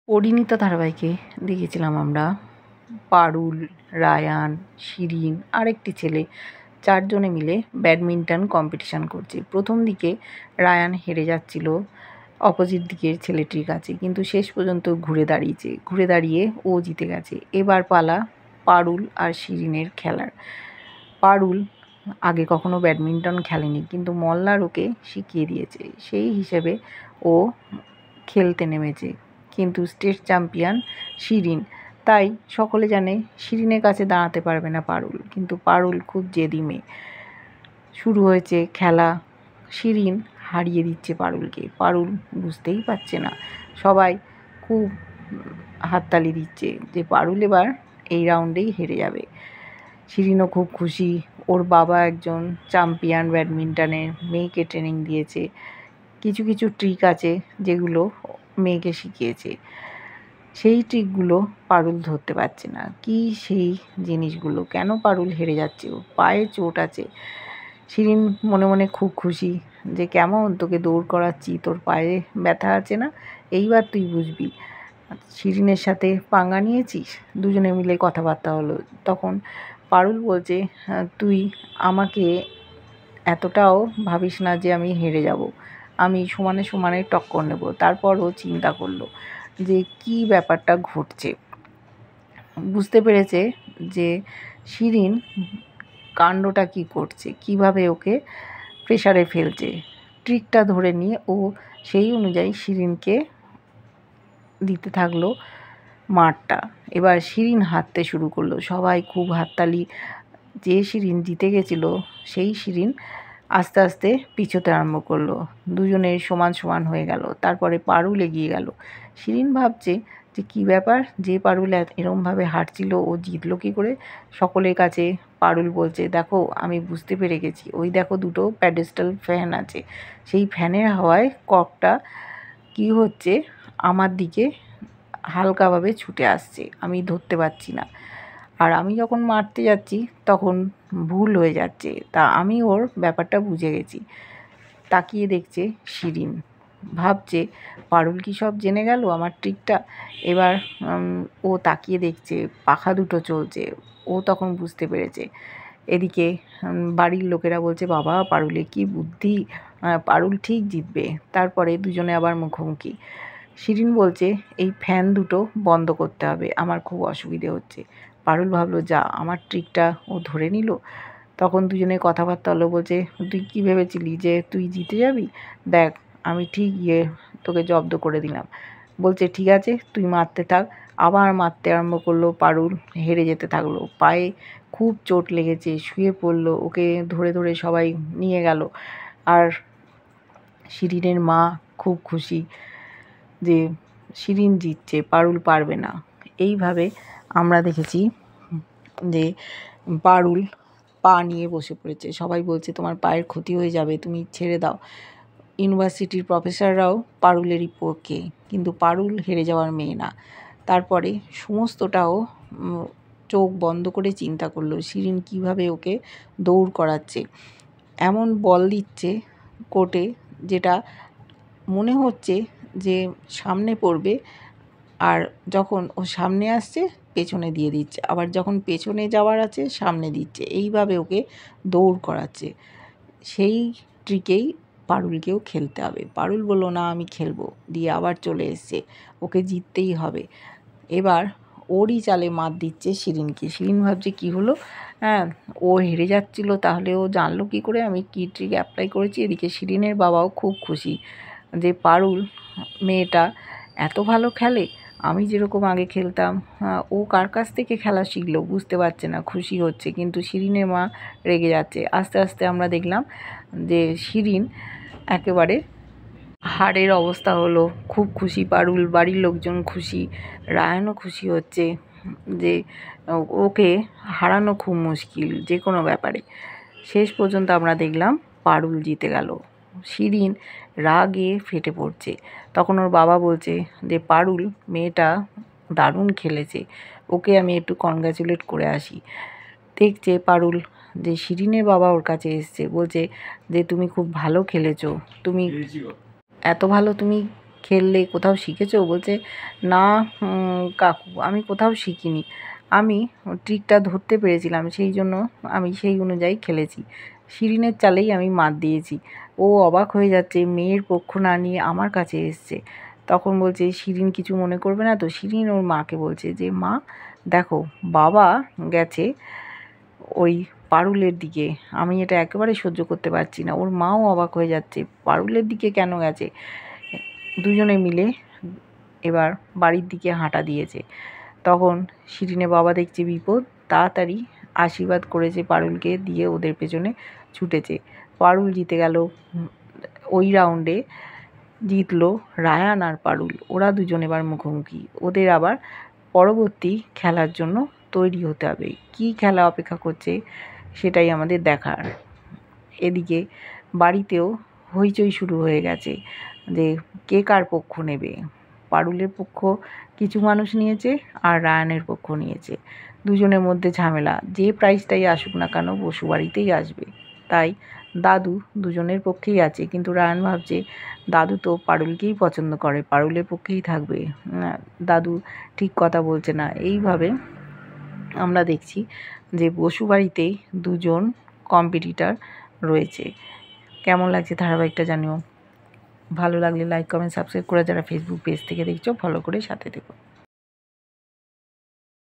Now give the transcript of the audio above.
পরিণীতা ধারাবাহিকে দেখেছিলাম আমরা পারুল, রায়ান, শিরিন আরেকটি ছেলে 4 জনে মিলে ব্যাডমিন্টন কম্পিটিশন করছে। প্রথম দিকে রায়ান হেরে যাচ্ছিল অপোজিট দিকের ছেলেটির কাছে, কিন্তু শেষ পর্যন্ত ঘুরে দাঁড়িয়ে ও জিতে গেছে। এবার পালা পারুল আর শিরিনের খেলার। পারুল আগে কখনো ব্যাডমিন্টন খেলেনি, কিন্তু মল্লার ওকে শিখিয়ে দিয়েছে, সেই হিসেবে ও খেলতে নেমেছে। কিন্তু স্টেট চ্যাম্পিয়ন শিরিন, তাই সকলে জানে শিরিনের কাছে দাঁড়াতে পারবে না পারুল। কিন্তু পারুল খুব জেদি মেয়ে। শুরু হয়েছে খেলা, শিরিন হারিয়ে দিচ্ছে পারুলকে। পারুল বুঝতেই পারছে না, সবাই খুব হাততালি দিচ্ছে যে পারুল এবার এই রাউন্ডেই হেরে যাবে। শিরিনও খুব খুশি, ওর বাবা একজন চ্যাম্পিয়ন ব্যাডমিন্টনের, মেয়েকে ট্রেনিং দিয়েছে। কিছু কিছু ট্রিক আছে যেগুলো মেয়েকে শিখিয়েছে, সেই ট্রিকগুলো পারুল ধরতে পারছে না। কি সেই জিনিসগুলো, কেন পারুল হেরে যাচ্ছে? ওর পায়ে চোট আছে। শিরিন মনে মনে খুব খুশি যে কেমন তোকে দৌড় করাচ্ছি, তোর পায়ে ব্যথা আছে না, এইবার তুই বুঝবি। শিরিনের সাথে পাঙ্গা নিয়েছিস। দুজনে মিলে কথাবার্তা হলো। তখন পারুল বলছে, তুই আমাকে এতটাও ভাবিস না যে আমি হেরে যাব, আমি সমানে সমানে টক্কর নেব। তারপরও চিন্তা করলো যে কি ব্যাপারটা ঘটছে। বুঝতে পেরেছে যে শিরিন কাণ্ডটা কি করছে, কিভাবে ওকে প্রেসারে ফেলছে। ট্রিকটা ধরে নিয়ে ও সেই অনুযায়ী শিরিনকে দিতে থাকলো মারটা। এবার শিরিন হারতে শুরু করলো, সবাই খুব হাততালি। যে শিরিন জিতে গেছিলো সেই শিরিন আস্তে আস্তে পিছোতে আরম্ভ করলো। দুজনের সমান সমান হয়ে গেল। তারপরে পারুল এগিয়ে গেল। শিরিন ভাবছে যে কী ব্যাপার, যে পারুল এরমভাবে হারছিল ও জিতলো কী করে। সকলের কাছে পারুল বলছে, দেখো আমি বুঝতে পেরে গেছি, ওই দেখো দুটো প্যাডেস্টাল ফ্যান আছে, সেই ফ্যানের হাওয়ায় ককটা কী হচ্ছে আমার দিকে হালকাভাবে ছুটে আসছে, আমি ধরতে পারছি না। আর আমি যখন মারতে যাচ্ছি তখন ভুল হয়ে যাচ্ছে, তা আমি ওর ব্যাপারটা বুঝে গেছি। তাকিয়ে দেখছে শিরিন, ভাবছে পারুল কি সব জেনে গেল আমার ট্রিকটা। এবার ও তাকিয়ে দেখছে, পাখা দুটো চলছে, ও তখন বুঝতে পেরেছে। এদিকে বাড়ির লোকেরা বলছে, বাবা পারুলের কি বুদ্ধি, পারুল ঠিক জিতবে। তারপরে দুজনে আবার মুখোমুখি। শিরিন বলছে, এই ফ্যান দুটো বন্ধ করতে হবে, আমার খুব অসুবিধে হচ্ছে। পারুল ভাবলো, যা আমার ট্রিকটা ও ধরে নিল। তখন দুজনে কথাবার্তা হলো। বলছে, তুই কী ভেবেছিলি যে তুই জিতে যাবি? দেখ আমি ঠিক তোকে জব্দ করে দিলাম। বলছে, ঠিক আছে তুই মারতে থাক। আবার মারতে আরম্ভ করলো। পারুল হেরে যেতে থাকলো। পায়ে খুব চোট লেগেছে, শুয়ে পড়লো। ওকে ধরে ধরে সবাই নিয়ে গেল। আর শিরিনের মা খুব খুশি যে শিরিন জিতছে, পারুল পারবে না। এইভাবে আমরা দেখেছি যে পারুল পা নিয়ে বসে পড়েছে। সবাই বলছে, তোমার পায়ের ক্ষতি হয়ে যাবে, তুমি ছেড়ে দাও। ইউনিভার্সিটির প্রফেসররাও পারুলেরই পক্ষে, কিন্তু পারুল হেরে যাওয়ার মেয়ে না। তারপরে সমস্তটাও চোখ বন্ধ করে চিন্তা করলো শিরিন কিভাবে ওকে দৌড় করাচ্ছে। এমন বল দিচ্ছে কোর্টে যেটা মনে হচ্ছে যে সামনে পড়বে, আর যখন ও সামনে আসছে পেছনে দিয়ে দিচ্ছে, আবার যখন পেছনে যাওয়ার আছে সামনে দিচ্ছে। এইভাবে ওকে দৌড় করাচ্ছে। সেই ট্রিকেই পারুলকেও খেলতে হবে। পারুল বলল, না আমি খেলবো, দিয়ে আবার চলে এসছে, ওকে জিততেই হবে। এবার ওরই চালে মাত দিচ্ছে শিরিনকে। শিরিন ভাবছে কী হলো, হ্যাঁ ও হেরে যাচ্ছিল, তাহলে ও জানলো কী করে আমি কী ট্রিক অ্যাপ্লাই করেছি। এদিকে শিরিনের বাবাও খুব খুশি যে পারুল মেয়েটা এত ভালো খেলে, আমি যেরকম আগে খেলতাম, ও কার কাছ থেকে খেলা শিখলো বুঝতে পারছে না, খুশি হচ্ছে। কিন্তু শিরিনের মা রেগে যাচ্ছে। আস্তে আস্তে আমরা দেখলাম যে শিরিন একেবারে হারের অবস্থা হলো। খুব খুশি পারুল, বাড়ির লোকজন খুশি, রায়ানও খুশি হচ্ছে যে ওকে হারানো খুব মুশকিল যে কোনো ব্যাপারে। শেষ পর্যন্ত আমরা দেখলাম পারুল জিতে গেল। শিরিন রাগে ফেটে পড়ছে। তখন ওর বাবা বলছে যে পারুল মেয়েটা দারুণ খেলেছে, ওকে আমি একটু কনগ্র্যাচুলেট করে আসি। দেখছে পারুল যে শিরিনের বাবা ওর কাছে এসছে, বলছে যে তুমি খুব ভালো খেলেছো, তুমি এত ভালো তুমি খেললে কোথাও শিখেছো? বলছে না কাকু, আমি কোথাও শিখিনি, আমি ট্রিকটা ধরতে পেরেছিলাম, সেই জন্য আমি সেই অনুযায়ী খেলেছি। শিরিনের চালেই আমি মাত দিয়েছি। ও অবাক হয়ে যাচ্ছে, মেয়ের পক্ষ না নিয়ে আমার কাছে এসছে। তখন বলছে শিরিন কিছু মনে করবে না তো? শিরিন ওর মাকে বলছে যে মা দেখো, বাবা গেছে ওই পারুলের দিকে, আমি এটা একেবারে সহ্য করতে পারছি না। ওর মাও অবাক হয়ে যাচ্ছে, পারুলের দিকে কেন গেছে? দুজনে মিলে এবার বাড়ির দিকে হাঁটা দিয়েছে। তখন শিরিনের বাবা দেখছে বিপদ, তাড়াতাড়ি আশীর্বাদ করেছে পারুলকে, দিয়ে ওদের পেছনে ছুটেছে। পারুল জিতে গেল। ওই রাউন্ডে জিতলো রায়ান আর পারুল। ওরা দুজন এবার মুখোমুখি। ওদের আবার পরবর্তী খেলার জন্য তৈরি হতে হবে। কী খেলা অপেক্ষা করছে সেটাই আমাদের দেখার। এদিকে বাড়িতেও হইচই শুরু হয়ে গেছে যে কে কার পক্ষ নেবে। পারুলের পক্ষ কিছু মানুষ নিয়েছে আর রায়ানের পক্ষ নিয়েছে। দুজনের মধ্যে ঝামেলা। যে প্রাইজটাই আসুক না কেন বসু বাড়িতেই আসবে। তাই দাদু দুজনের পক্ষেই আছে, কিন্তু রায়ান ভাবছে দাদু তো পারুলকেই পছন্দ করে, পারুলের পক্ষেই থাকবে, দাদু ঠিক কথা বলছে না। এইভাবে আমরা দেখছি যে বসু বাড়িতেই দুজন কম্পিটিটর রয়েছে। কেমন লাগছে ধারাবাহিকটা জানিও। ভালো লাগলে লাইক কমেন্ট সাবস্ক্রাইব করে, যারা ফেসবুক পেজ থেকে দেখছো ফলো করে সাথে থেকো।